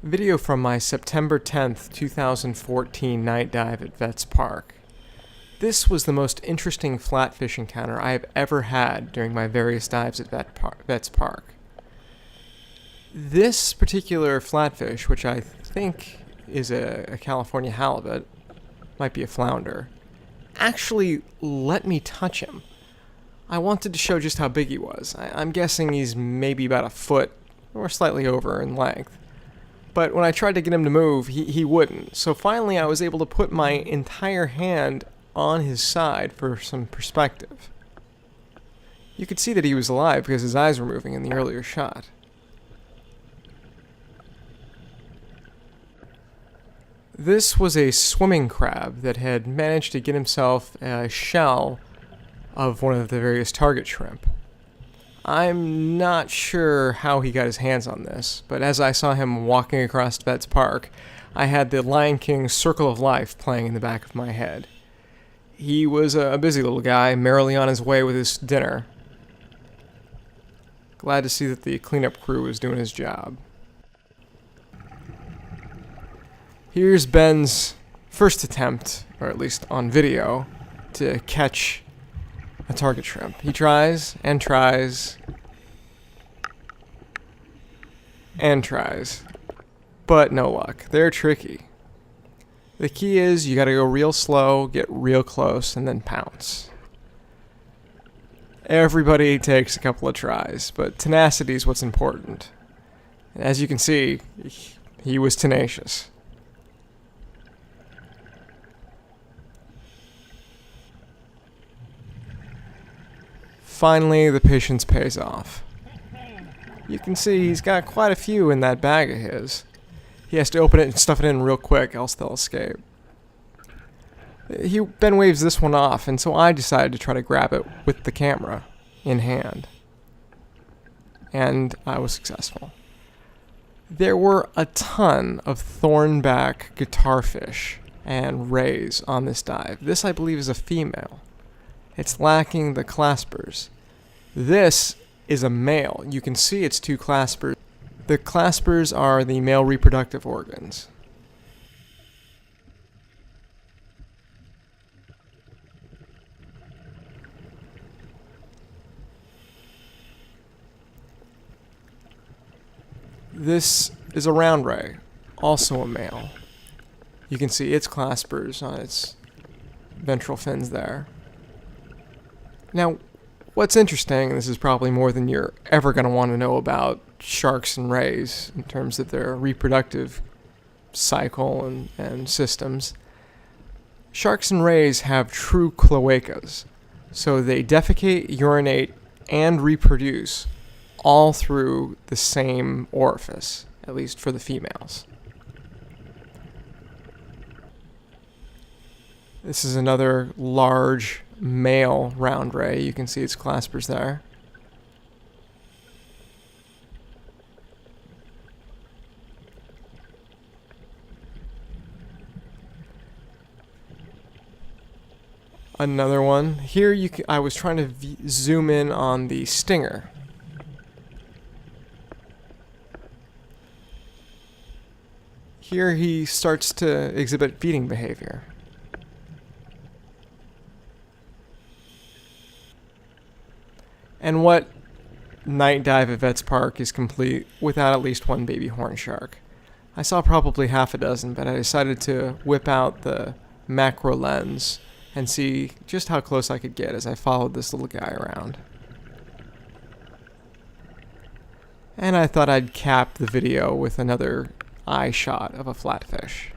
Video from my September 10th, 2014 night dive at Vets Park. This was the most interesting flatfish encounter I have ever had during my various dives at Vets Park. This particular flatfish, which I think is a California halibut, might be a flounder, actually let me touch him. I wanted to show just how big he was. I'm guessing he's maybe about a foot or slightly over in length. But when I tried to get him to move, he wouldn't. So finally I was able to put my entire hand on his side for some perspective. You could see that he was alive because his eyes were moving in the earlier shot. This was a swimming crab that had managed to get himself a shell of one of the various target shrimp. I'm not sure how he got his hands on this, but as I saw him walking across Vets Park, I had the Lion King Circle of Life playing in the back of my head. He was a busy little guy, merrily on his way with his dinner. Glad to see that the cleanup crew was doing his job. Here's Ben's first attempt, or at least on video, to catch a target shrimp. He tries and tries and tries, but no luck. They're tricky. The key is you gotta go real slow, get real close, and then pounce. Everybody takes a couple of tries, but tenacity is what's important. As you can see, he was tenacious. Finally, the patience pays off. You can see he's got quite a few in that bag of his. He has to open it and stuff it in real quick, else they'll escape. Ben waves this one off, and so I decided to try to grab it with the camera in hand. And I was successful. There were a ton of Thornback guitarfish and rays on this dive. This, I believe, is a female. It's lacking the claspers. This is a male. You can see its two claspers. The claspers are the male reproductive organs. This is a round ray, also a male. You can see its claspers on its ventral fins there. Now, what's interesting, and this is probably more than you're ever going to want to know about sharks and rays in terms of their reproductive cycle and systems, sharks and rays have true cloacas. So they defecate, urinate, and reproduce all through the same orifice, at least for the females. This is another large male round ray. You can see its claspers there. Another one. Here I was trying to zoom in on the stinger. Here he starts to exhibit feeding behavior. And what night dive at Vets Park is complete without at least one baby horn shark? I saw probably half a dozen, but I decided to whip out the macro lens and see just how close I could get as I followed this little guy around. And I thought I'd cap the video with another eye shot of a flatfish.